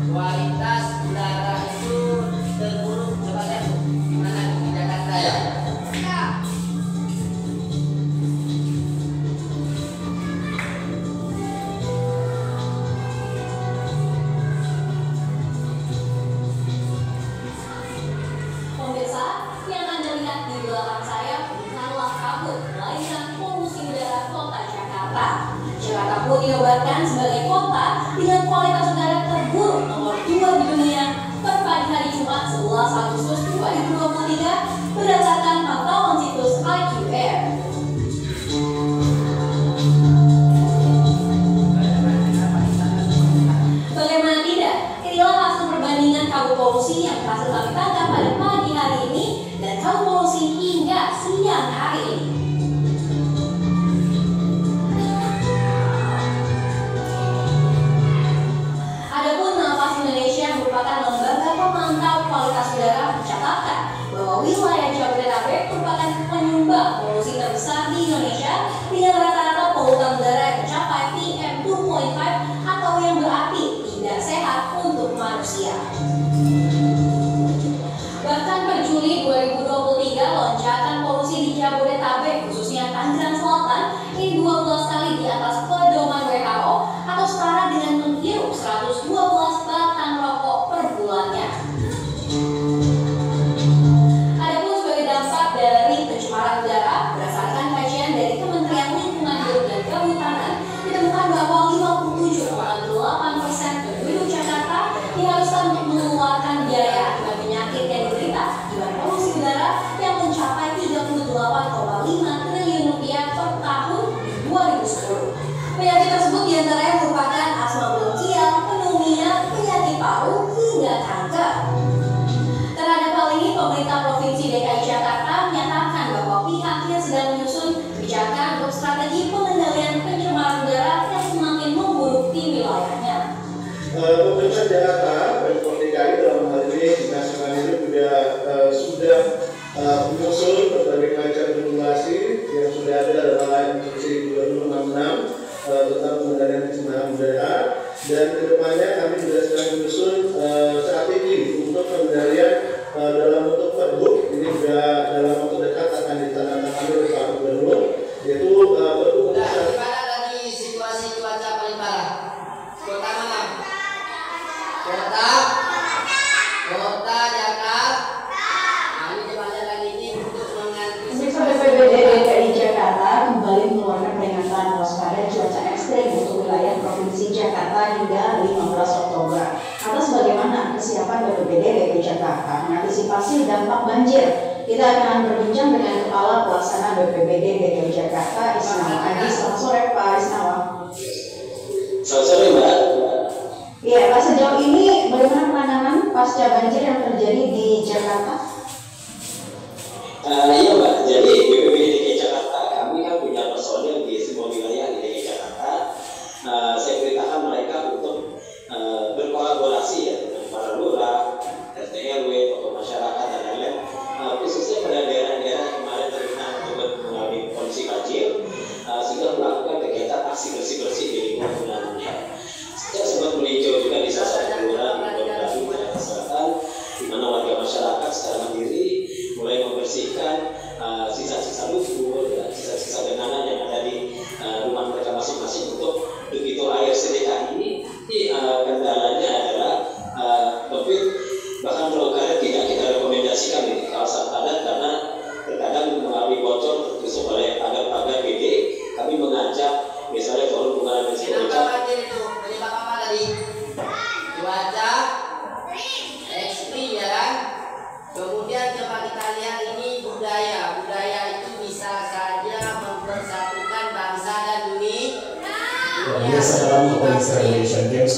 Kualitas udara itu terburuk, coba lihat gimana di Jakarta ya. Pemirsa, yang Anda lihat di belakang saya bukanlah kabut, melainkan polusi udara kota Jakarta. Jakarta pun dinobatkan sebagai kota dengan kualitas udara terburuk nomor 2 di dunia per pagi hari Jumat 11 Agustus 2023 berdasarkan pantauan situs IQ Air. Bagaimana tidak? Inilah hasil perbandingan kabut polusi yang berhasil kami tangkap pada pagi hari ini dan kabut polusi hingga siang hari ini. Adapun Nafas Indonesia merupakan lembaga pemantau kualitas udara mencatatkan bahwa wilayah Jabodetabek merupakan penyumbang polusi terbesar di Indonesia dengan rata-rata polutan udara yang mencapai PM2.5 atau yang berarti tidak sehat untuk manusia. Bahkan per Juli 2023, lonjakan polusi di Jabodetabek khususnya Tangerang Selatan ini 12 kali di atas pedoman WHO atau setara dengan menghirup 112 batang rokok per bulannya. Adapun sebagai dampak dari pencemaran udara, berdasarkan kajian dari Kementerian Lingkungan Hidup dan Kehutanan, ditemukan bahwa 57,8% penduduk Jakarta diharuskan untuk mengeluarkan biaya akibat penyakit yang diderita akibat polusi udara yang mencapai 38,5 triliun rupiah per tahun di 2010. Penyakit tersebut diantaranya merupakan asma bronkial, pneumonia, penyakit paru, hingga kanker. Terhadap hal ini, pemerintah Provinsi DKI Jakarta menyatakan bahwa pihaknya sedang menyusun kebijakan untuk strategi pengendalian pencemaran udara yang semakin memburuk di wilayahnya. Pemerintah Jakarta, Pemprov DKI dalam hal ini Dinas Lingkungan Hidup juga sudah menyusun berbagai macam regulasi yang sudah ada dalam Instruksi Gubernur 66 tentang pengendalian pencemaran udara, dan kedepannya kami juga sedang menyusun strategi untuk pengendalian dalam bentuk pergub. Ini juga dalam waktu dekat akan ditandatangani oleh Pak Gubernur, yaitu pergub. Gimana tadi situasi cuaca paling parah? Kota mana? Kota Jakarta. Kami coba lagi ini untuk mengantisipasi. BPBD DKI Jakarta kembali mengeluarkan peringatan waspada cuaca ekstrim untuk wilayah Provinsi Jakarta hingga 15 Oktober. Atas bagaimana kesiapan BPBD DKI Jakarta mengantisipasi dampak banjir, kita akan berbincang dengan Kepala Pelaksana BPBD DKI Jakarta, Isnawa Adi. Selamat sore, Pak Isnawa. Selamat sore, Mbak. Iya, Pak, sejauh ini bagaimana penanganan pasca banjir yang terjadi di Jakarta? Iya, Mbak. Jadi BPBD DKI Jakarta, kami kan punya personil di semua wilayah di DKI Jakarta. Saya perintahkan mereka untuk berkolaborasi ya dengan para lurah, RT RW, tokoh masyarakat dan lain-lain. Khususnya pada daerah-daerah yang kemarin terkena akibat mengalami kondisi banjir, sehingga melakukan kegiatan aksi bersih-bersih di lingkungan. Saya sempat meninjau juga di salah satu kelurahan cuaca ekstrim ya kan. Kemudian coba kita lihat ini budaya. Budaya itu bisa saja mempersatukan bangsa dan dunia. Biasa dalam konteks Asian Games.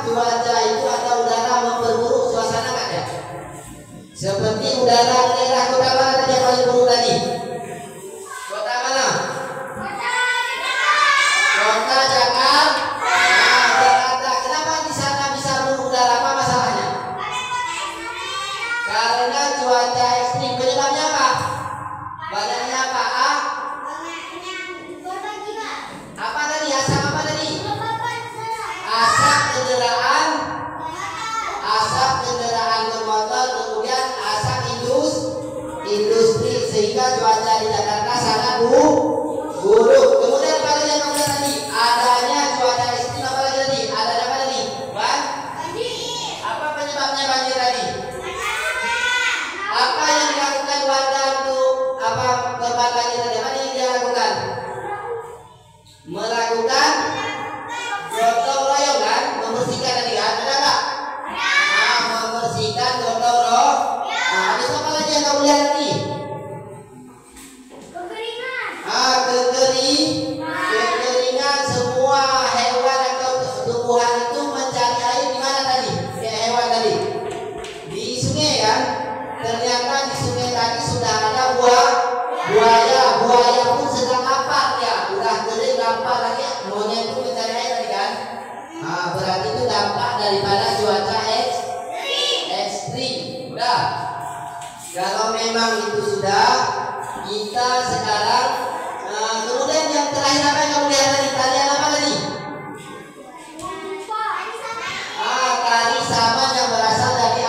Cuaca itu atau udara memperburuk suasana nggak ada? Seperti udara daerah kota mana tadi yang paling buruk tadi? Kota mana? Kota Jakarta. Jakarta. Kenapa di sana bisa buruk udara? Apa masalahnya? Karena cuaca ekstrim. Penyebabnya apa? Banyaknya apa? Apa tadi? Asap apa tadi? Asap kendaraan bermotor, kemudian asap industri, sehingga cuaca di Jakarta sangat buruk. Kemudian apa lagi yang kemudian tadi? Adanya cuaca ekstrim, apa lagi tadi? Adanya untuk mencari air di mana tadi? Kayak hewan tadi. Di sungai kan? Ternyata di sungai tadi sudah ada buaya. Buaya pun sedang lapar ya. Udah kering lapar lagi. Monyet pun mencari air tadi kan? Nah, berarti itu dampak daripada cuaca ekstrim. Udah. Kalau memang itu sudah, kita sekarang kemudian yang terakhir apa yang kamu lihat tadi? Tarian apa tadi? Tari saman yang berasal dari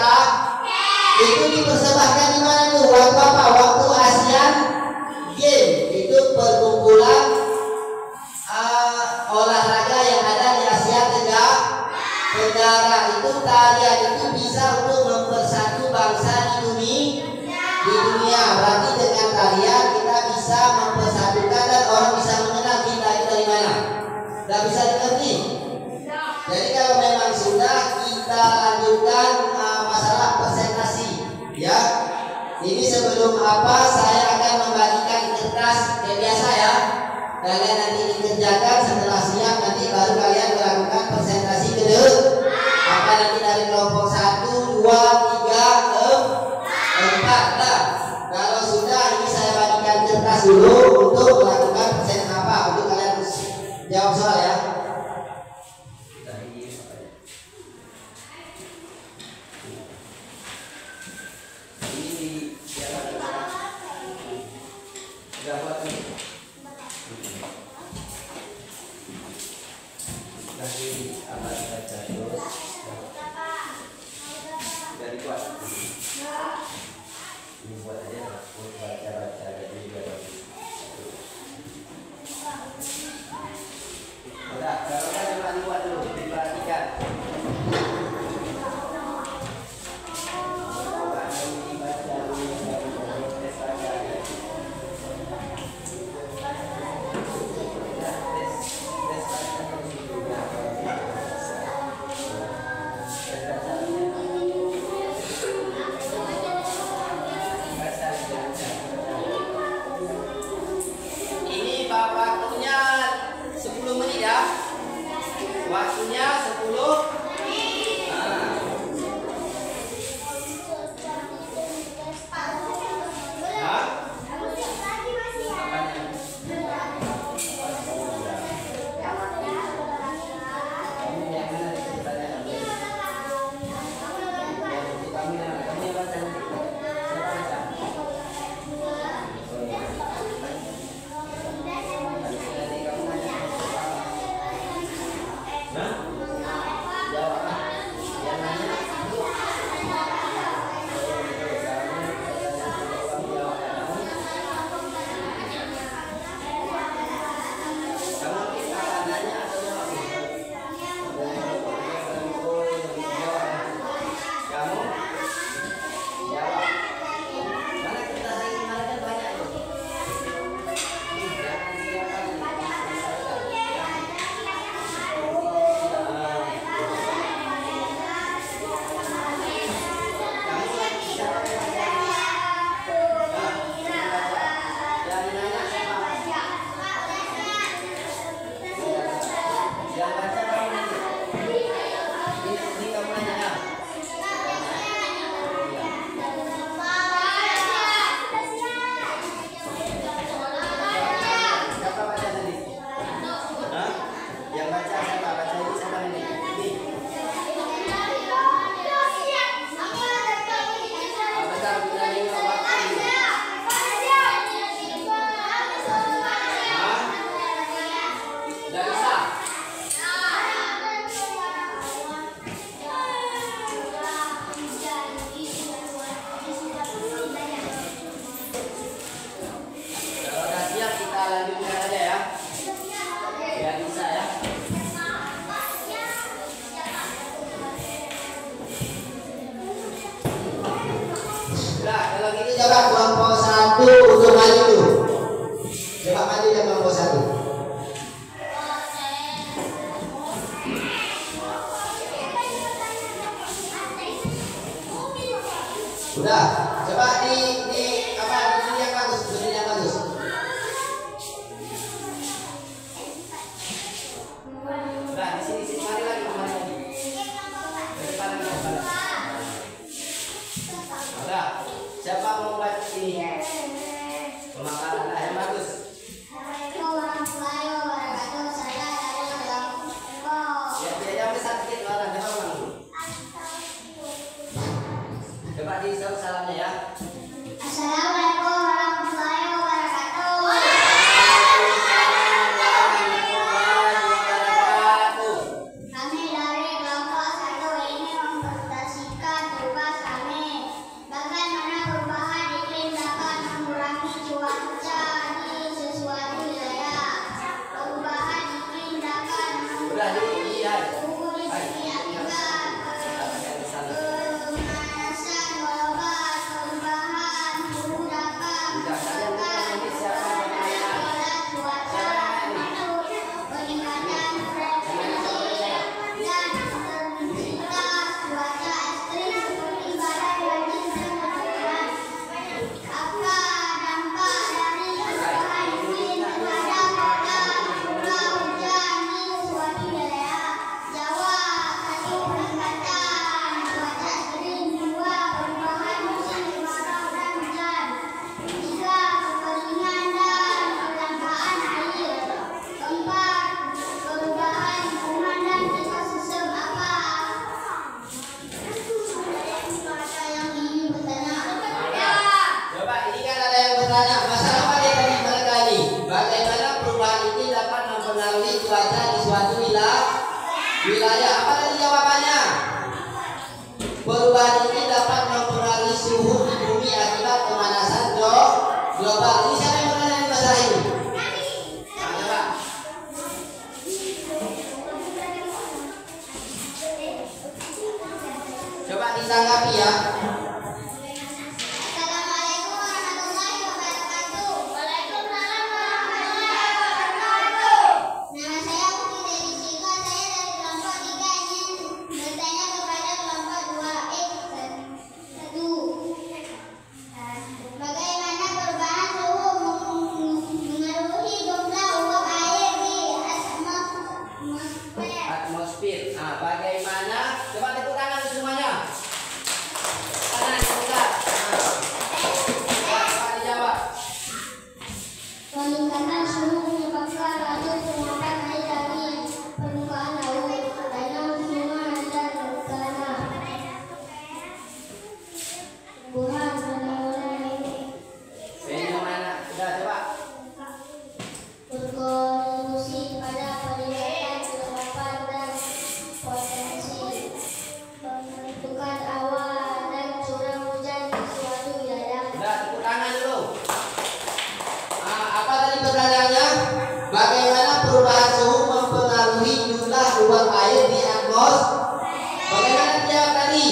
itu dipersembahkan di mana tuh? Waktu apa? Waktu Asian Games. Itu perkumpulan olahraga yang ada di Asia Tenggara. Itu tarian itu bisa untuk mempersatu bangsa di dunia. Berarti dengan tarian kita bisa mempersatukan dan orang bisa mengenal kita itu dari mana. Tidak bisa dimengerti. Jadi kalau memang sudah, kita lanjutkan masalah presentasi ya. Ini sebelum saya akan membagikan kertas kayak biasa ya. Kalian nanti dikerjakan, setelah siap nanti baru kalian melakukan presentasi kedua. Nanti dari kelompok 1, 2, 3, 4 lah. Kalau sudah, ini saya bagikan kertas dulu untuk melakukan presentasi untuk kalian jawab soal ya. Coba kelompok 1 untuk maju dulu. Coba maju ya kelompok 1. Sudah. Coba di apa berdiri yang bagus, berdiri yang bagus. Sudah di sini mari lagi. Coba ditanggapi ya. Assalamualaikum warahmatullahi wabarakatuh. Waalaikumsalam warahmatullahi wabarakatuh. Nama saya Putri Dewi Sika. Saya dari kelompok 3 ingin bertanya kepada kelompok 2 1. Bagaimana perubahan suhu mengaruhi jumlah uap air di Atmosfer. Nah, bagaimana? Coba tepuk tangan semuanya. Tangan buka. Coba dijawab. Peningkatan suhu menyebabkan laju penguapan air dari permukaan laut, danau, sungai, dan tanah. Tumbuhan Fenomena. Udah coba. berkontribusi pada peningkatan kelembapan dan potensi pembentukan awan dan curah hujan di suatu wilayah. Udah tepuk tangan dulu. Apa tadi pertanyaannya? Bagaimana perubahan suhu mempengaruhi jumlah uap air di atmosfer? Bagaimana dijawab tadi?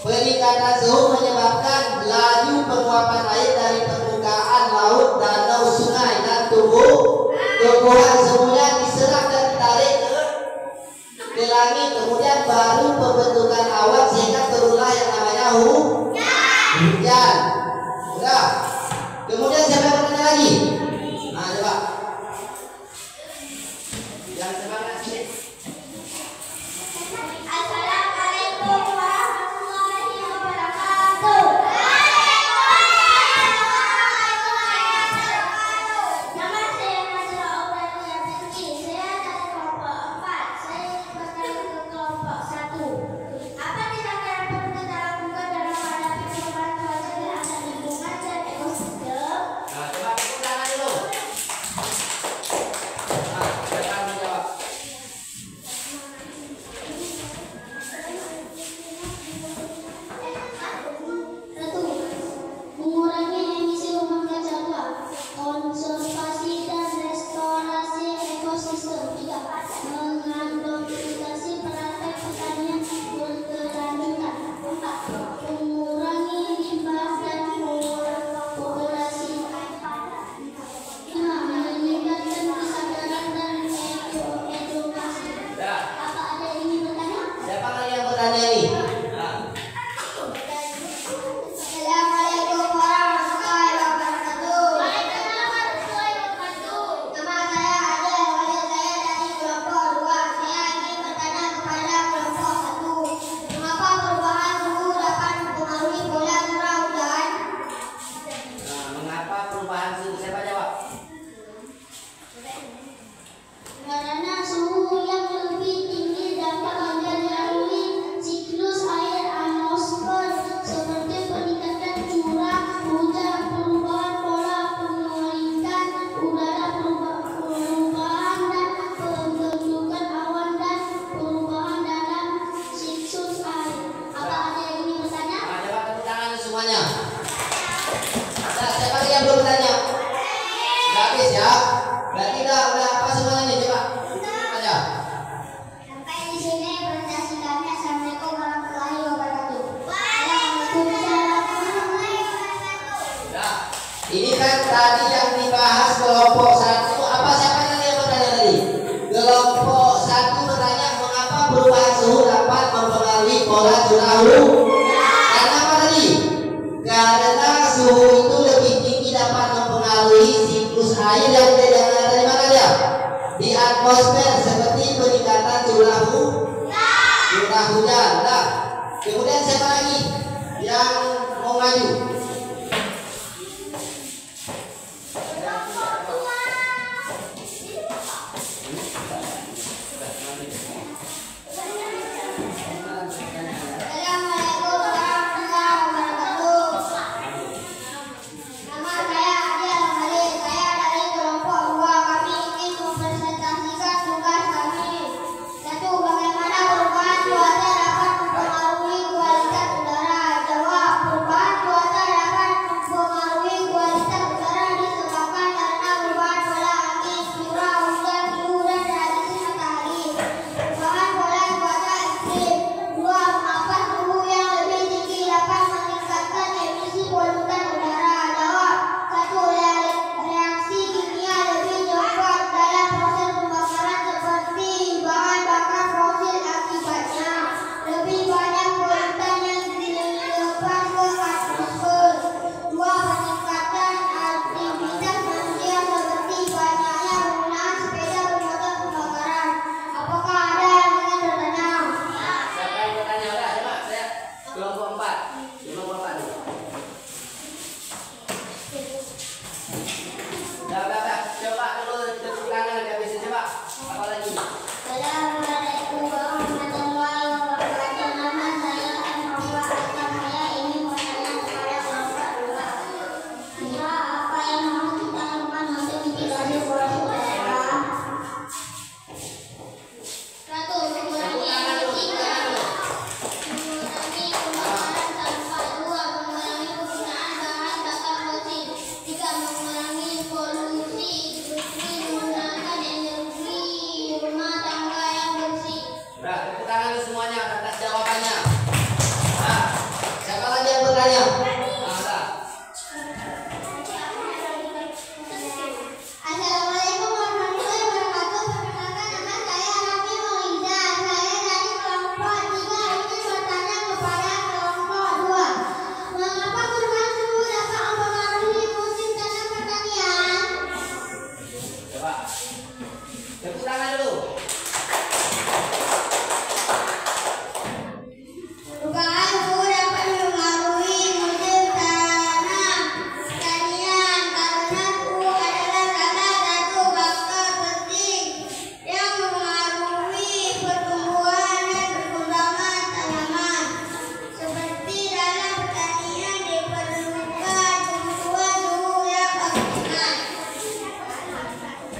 Peningkatan suhu menyebabkan laju penguapan air dari permukaan laut, danau, sungai, dan tumbuhan semuanya diserap dan ditarik ke langit. Kemudian baru pembentukan awan sehingga turunlah yang namanya hujan. Udah. Kemudian siapa yang bertanya lagi? Nah, coba. Yang semangat sini. Assalamualaikum warahmatullahi wabarakatuh. Nama saya Nazila Aurelia Binti. Saya dari kelompok 4. Saya ingin bertanya ke kelompok 1. Apa tindakan yang perlu kita lakukan dalam menghadapi perubahan cuaca terhadap lingkungan dan ekosistem? Nah, coba tepuk tangan dulu. Nah, siapa yang menjawab? Satu, mengurangi emisi rumah kaca tua, konservasi dan restorasi ekosistem. Tiga, mengadopsi praktek pertanian berkelanjutan. Empat, mengurangi limbah dan populasi. Lima, meningkatkan kesadaran dan edukasi. Udah. Apa ada yang ingin bertanya? Siapa lagi yang bertanya ini? Nah, Assalamualaikum warahmatullahi wabarakatuh. Waalaikumsalam warahmatullahi wabarakatuh. Nama saya Adel Walid, saya dari kelompok 2. Saya ingin bertanya kepada kelompok 1. Mengapa perubahan suhu dapat mempengaruhi pola curah hujan? mengapa perubahan suhu? Siapa jawab? Karena suhu yang lebih tinggi dapat mempengaruhi siklus air atmosfer seperti peningkatan curah hujan, perubahan pola pengeringan udara, perubahan dan pembentukan awan, dan perubahan dalam siklus air. Apa ada yang ingin bertanya? Nah, coba tepuk tangan semuanya. Nah, siapa lagi yang belum bertanya? Udah habis ya? Berarti udah apa semuanya nih? Coba aja. Sampai di sini presentasi kami. Assalamualaikum warahmatullahi wabarakatuh. Waalaikumsalam warahmatullahi wabarakatuh. Nah, ini kan tadi yang dibahas kelompok 1. Apa siapa tadi yang bertanya tadi? Kelompok 1 bertanya mengapa perubahan suhu dapat mempengaruhi pola curah hujan? Karena apa tadi? Karena suhu itu lebih tinggi dapat mempengaruhi siklus air yang dari mana dia? Di atmosfer, seperti peningkatan curah hujan. Nah, kemudian siapa lagi yang mau maju? Assalamualaikum warahmatullahi wabarakatuh. Nama saya Adel Walid, saya dari kelompok 2. Kami ingin mempresentasikan tugas kami. 1. Bagaimana perubahan cuaca dapat mempengaruhi kualitas udara? Jawab. Perubahan cuaca Udah, tepuk tangan lu semuanya atas jawabannya. Nah, siapa lagi yang bertanya? Assalamualaikum warahmatullahi wabarakatuh. Perkenalkan, nama saya Rafi Mauliza. Saya dari kelompok 3 ingin bertanya kepada kelompok 2. Mengapa perubahan suhu dapat mempengaruhi musim tanam pertanian? Coba. Tepuk tangan dulu. Perubahan suhu dapat mempengaruhi musim tanam pertanian karena suhu adalah salah satu faktor penting yang mempengaruhi pertumbuhan dan perkembangan tanaman. Seperti dalam pertanian diperlukan kebutuhan suhu yang optimal.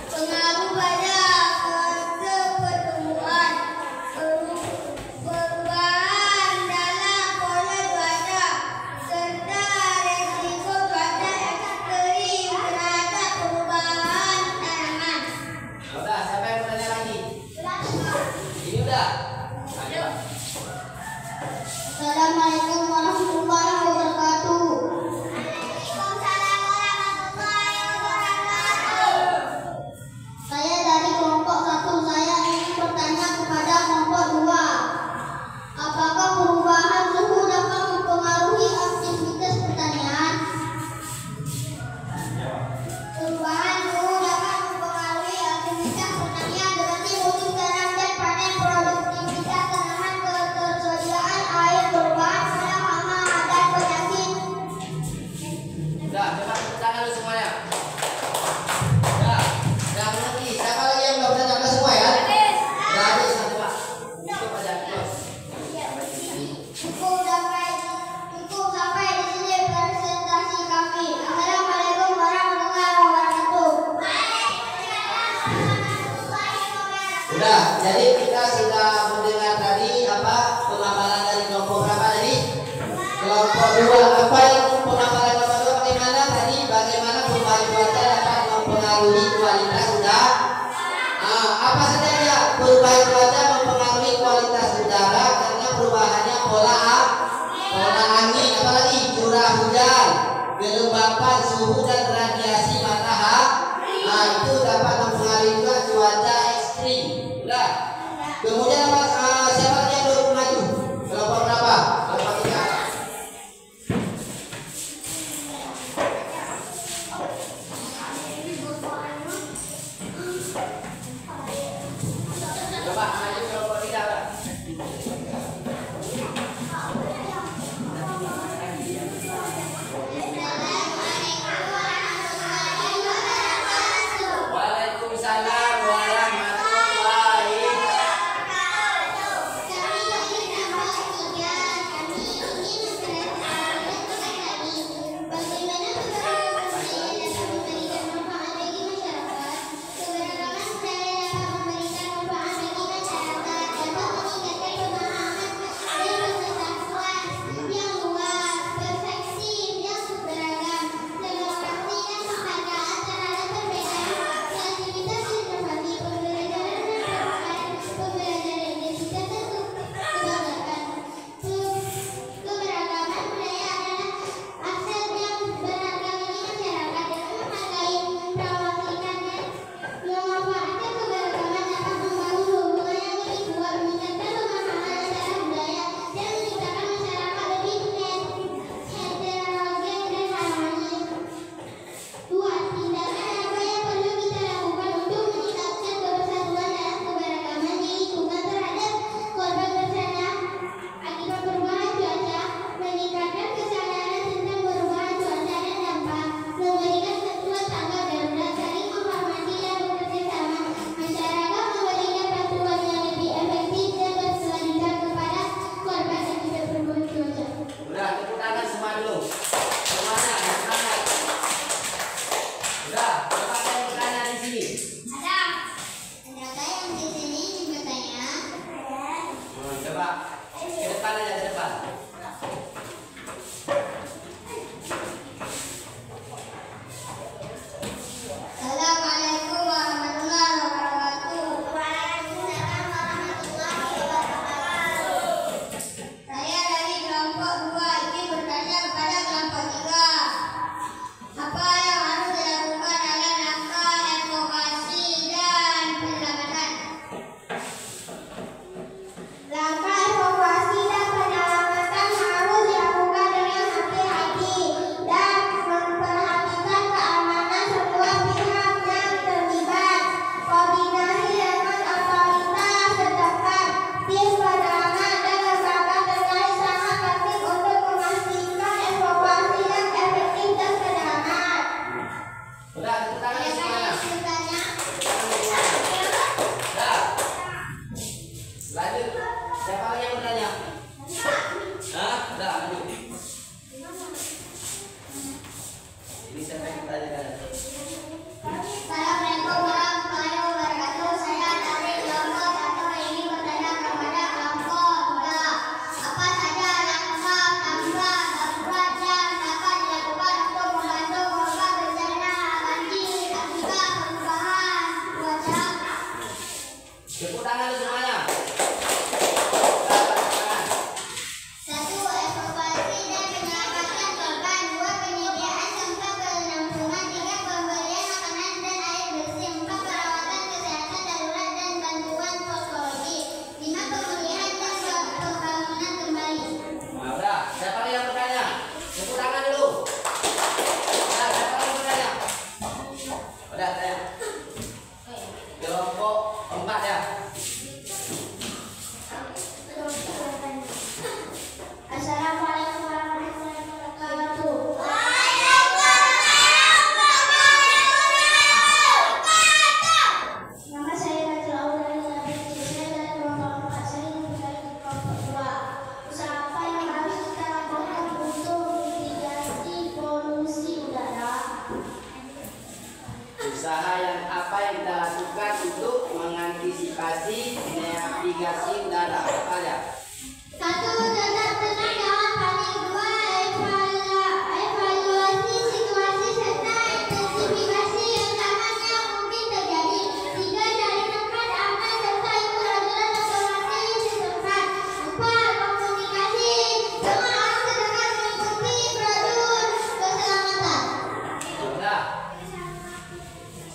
Pengaruh pada fase pertumbuhan, perubahan dalam pola cuaca, serta resiko cuaca ekstrim terhadap perubahan tanaman. Udah, siapa yang bertanya lagi? Ini udah. Nah, coba. Assalamualaikum warahmatullahi wabarakatuh. Waalaikumsalam warahmatullahi wabarakatuh. Saya dari kelompok 1. Saya ingin bertanya kepada kelompok 2. Apakah perubahan suhu dapat mempengaruhi aktivitas pertanian? Perubahan suhu dapat mempengaruhi aktivitas pertanian seperti musim tanam dan panen, produktivitas tanaman, ketersediaan air, perubahan pada hama dan penyakit. Udah, coba tepuk tangan lu semuanya. Udah mengerti. Siapa lagi yang belum bertanya? Udah semua ya? Udah habis, coba. Cukup aja, close. Cukup sampai di sini presentasi kami. Assalamualaikum warahmatullahi wabarakatuh. Udah, jadi kita sudah mendengar tadi apa pemaparan dari kelompok berapa tadi? Kelompok 2. Apa yang pemaparan kelompok 2 bagaimana tadi? Bagaimana perubahan cuaca dapat mempengaruhi kualitas udara? Apa saja ya? Perubahan cuaca mempengaruhi kualitas udara karena perubahannya pola angin, apalagi curah hujan, kelembapan suhu dan radiasi matahari. Nah, itu dapat mempengaruhi juga cuaca ekstrim. Udah. Kemudian apa? Siapa lagi yang belum maju? Kelompok berapa? Kelompok 3. Coba maju kelompok 3. Waalaikumsalam warahmatullahi Assalamualaikum warahmatullahi wabarakatuh. Waalaikumsalam warahmatullahi wabarakatuh. apa yang kita lakukan untuk mengantisipasi navigasi udara? Apa aja? 1. Tetap tenang, jangan panik. 2. Evaluasi situasi serta intensifikasi ancaman yang mungkin terjadi. 3. Cari tempat aman serta ikut aturan otomatis setempat. 4. Komunikasi dengan orang terdekat mengikuti prosedur keselamatan. Sudah.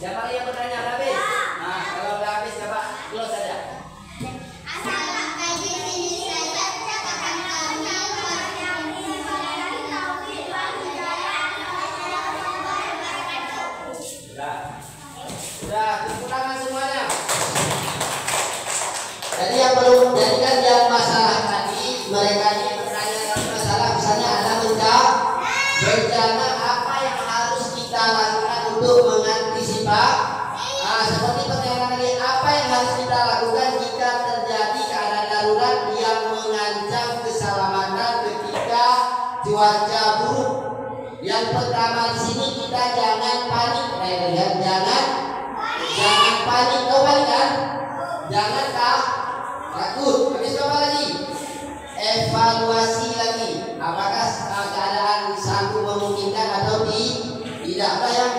Siapa lagi yang bertanya? Udah habis? Nah, kalau udah habis coba close saja. Sampai di sini saja catatan kami. Sudah, tepuk tangan semuanya. Jadi yang perlu jadikan yang masalah tadi, mereka ini bertanya masalah, misalnya ada bencana apa yang harus kita lakukan untuk mengantisipasi. Nah, seperti pertanyaan tadi, apa yang harus kita lakukan jika terjadi keadaan darurat yang mengancam keselamatan ketika cuaca buruk? Yang pertama di sini kita jangan panik, jangan panik, kau panik kan? Jangan takut. Habis apa lagi? Evaluasi lagi. Apakah keadaan sanggup memungkinkan atau tidak? Apa yang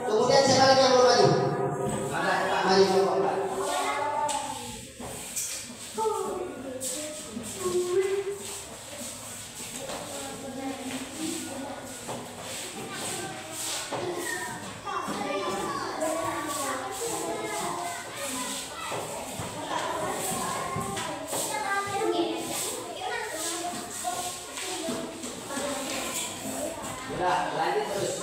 kemudian siapa lagi yang mau maju? Mari coba. Sudah, lanjut terus.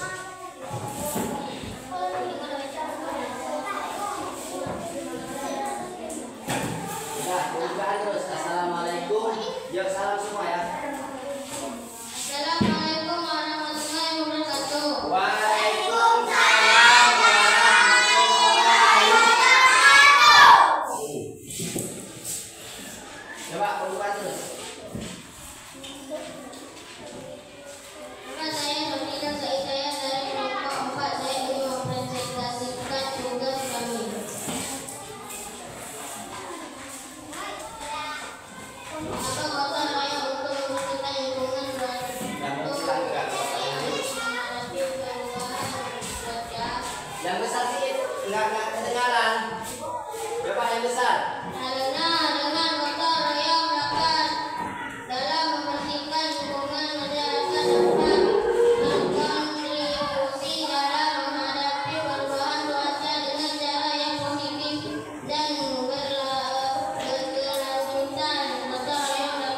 Sudah, bukaan terus. Assalamualaikum. Yuk, salam semua ya. Assalamualaikum warahmatullahi wabarakatuh. Waalaikumsalam warahmatullahi wabarakatuh. Coba bukaan terus. Nama saya Nurhidayah Saidaya dari kelompok 4. Saya ingin mempresentasikan tugas kami. Kota-kota raya untuk membersihkan lingkungan Yang besar sedikit, nggak kedengaran. Coba yang besar. dengan kota raya melakukan dalam membersihkan lingkungan masyarakat dapat berkontribusi dalam menghadapi perubahan cuaca dengan cara yang positif dan berkelanjutan. Kota raya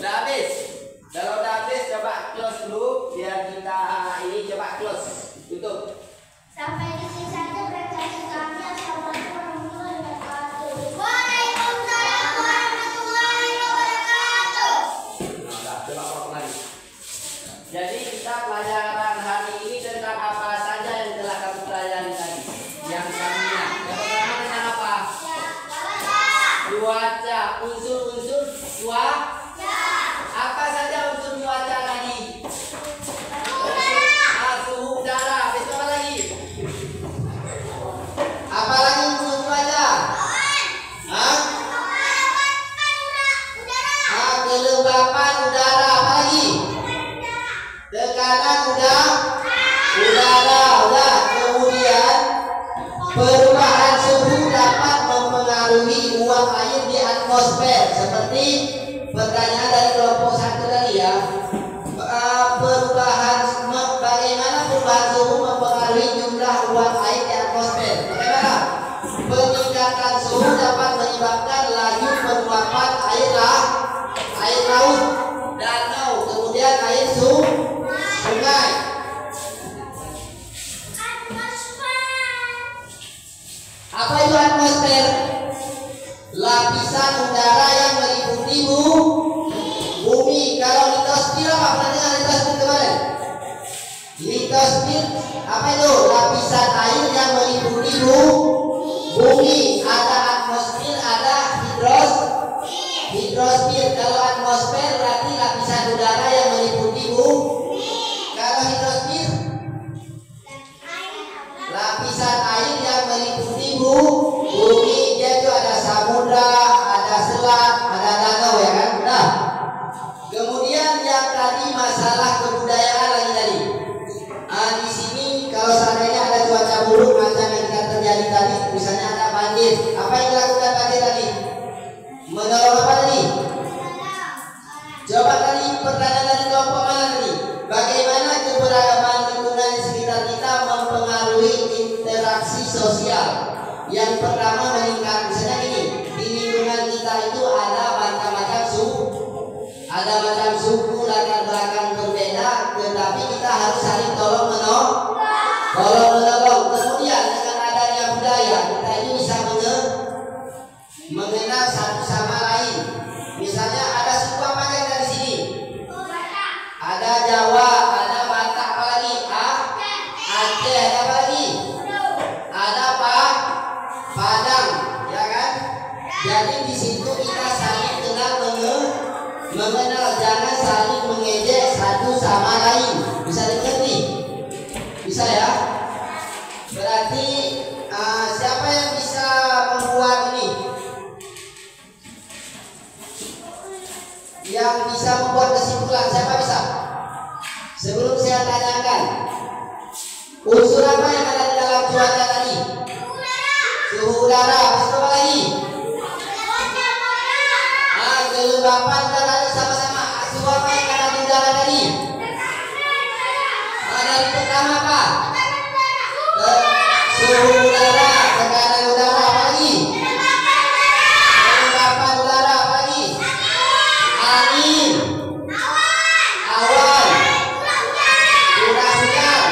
Udah habis. Kalau udah habis coba close dulu biar kita ini coba close. Tutup. Sampai di sini saja presentasi kami. Assalamualaikum warahmatullahi wabarakatuh. Waalaikumsalam warahmatullahi wabarakatuh. Nah, coba ulang lagi. Jadi kita pelajaran hari ini tentang apa saja yang telah kamu pelajari tadi. Yang kami yang pertama tentang apa? Cuaca. Unsur-unsur cuaca. Apa saja unsur cuaca tadi? Suhu udara. Habis apa lagi? Apa lagi unsur cuaca? Hah? Kelembapan udara. Apa lagi? Tekanan udara. Udah. Kemudian perubahan suhu dapat mempengaruhi uap air di atmosfer. Seperti pertanyaan dari kelompok 1 tadi ya. Bagaimana perubahan suhu mempengaruhi jumlah uap air di atmosfer? Bagaimana? Peningkatan suhu dapat menyebabkan laju penguapan air laut, danau, kemudian air sungai. Apa itu atmosfer? Lapisan udara yang meliputi bumi. Kalau litosfer apa? Pernah dengar litosfer kemarin? Litosfer apa itu? Lapisan air yang meliputi bumi. Ada atmosfer, ada hidrosfer. Kalau atmosfer berarti lapisan udara yang meliputi bumi. Kalau hidrosfer lapisan air yang meliputi bumi. Dia itu ada samudra, ada selat, ada danau ya kan? Nah, kemudian yang tadi masalah kebudayaan lagi tadi. Di sini kalau seandainya ada cuaca buruk macam yang kita terjadi tadi, misalnya ada banjir, apa yang dilakukan banjir tadi? Menolong apa tadi? Coba tadi pertanyaan dari kelompok mana tadi? Bagaimana keberagaman lingkungan di sekitar kita mempengaruhi interaksi sosial? Yang pertama meningkat, misalnya gini, di lingkungan kita itu ada macam-macam suku, latar belakang berbeda, tetapi kita harus saling tolong menolong. Kemudian dengan adanya budaya kita ini bisa mengenal satu sama lain. Misalnya ada suku apa aja kita di sini? Ada Jawa, ada Batak, apa lagi? Aceh, ada apa lagi? Ada Padang, ya kan? Jadi di situ kita saling kenal mengenal, jangan saling mengejek satu sama lain. Bisa dimengerti? Bisa ya? Berarti siapa yang bisa membuat ini? Yang bisa membuat kesimpulan, siapa bisa? Sebelum saya tanyakan, unsur apa yang ada di dalam cuaca tadi? Suhu udara. Habis apa lagi? Kelembapan udara. Sama-sama. Suhu apa yang ada di udara tadi? Dari pertama apa? Suhu udara, tekanan udara, apa lagi? Kelembapan udara, apa lagi? Angin, awan, curah hujan.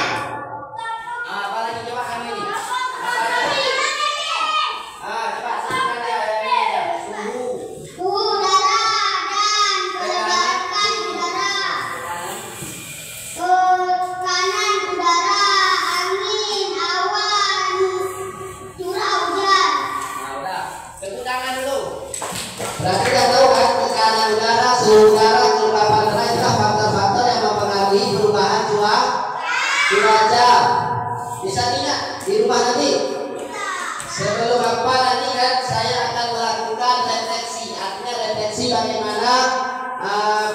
Apa lagi coba kamu ini? Coba sebutkan ya. Suhu Udara dan kelembapan udara. Tekanan udara, angin, awan, curah hujan. Nah udah, tepuk tangan dulu. Berarti kita tahu kan tekanan udara, suhu udara, kelembapan udara itu faktor-faktor yang mempengaruhi perubahan cuaca. Bisa tidak di rumah nanti? Sebelum apa nanti kan saya akan melakukan refleksi. Artinya refleksi bagaimana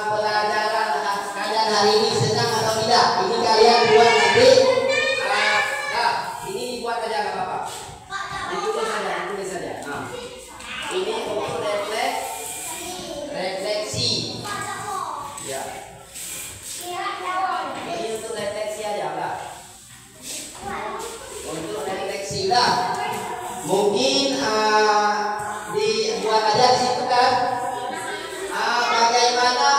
pelajaran kalian hari ini, senang atau tidak. Ini kalian buat nanti. Ini dibuat aja nggak apa-apa. Ditulis saja. Nah, ini untuk refleksi. Ya. Ini untuk refleksi aja, udah. Untuk refleksi udah. Mungkin dibuat aja di situ kan. Bagaimana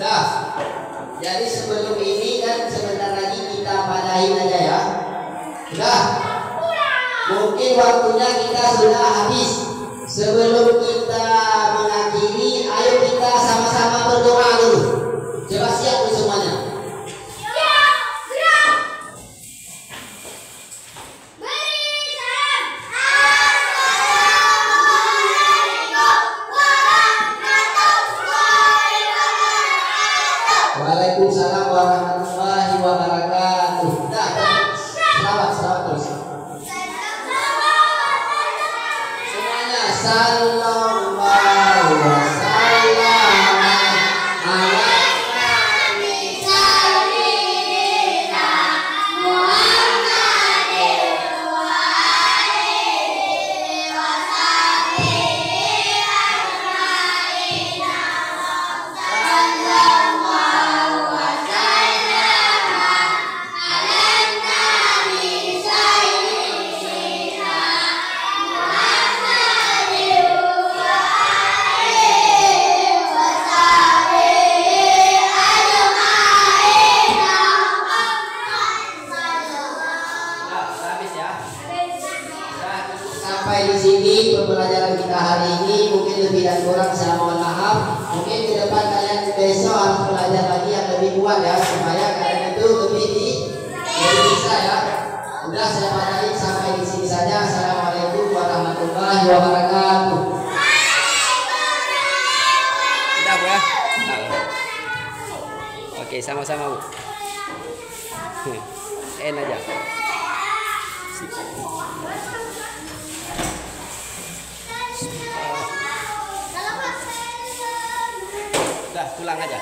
Sudah. Jadi sebelum ini dan sebentar lagi kita padahin aja ya. Sudah. Mungkin waktunya kita sudah habis. Sebelum kita mengakhiri, ayo kita sama-sama berdoa dulu. Coba siap dulu semuanya. Waalaikumsalam warahmatullahi wabarakatuh. Dah, selamat terus. Semuanya sallallahu wasallam ala nabi sayyidina Muhammadin wa alihi wa sahbihi ajma'in. Sampai di sini pembelajaran kita hari ini. Mungkin lebih dan kurang saya mohon maaf. Mungkin ke depan kalian besok harus belajar lagi yang lebih kuat ya, supaya kalian itu lebih bisa ya. Udah saya padahin sampai di sini saja. Assalamualaikum warahmatullahi wabarakatuh. Sudah Bu ya. Oke, sama-sama Bu. Enak aja. Udah pulang aja.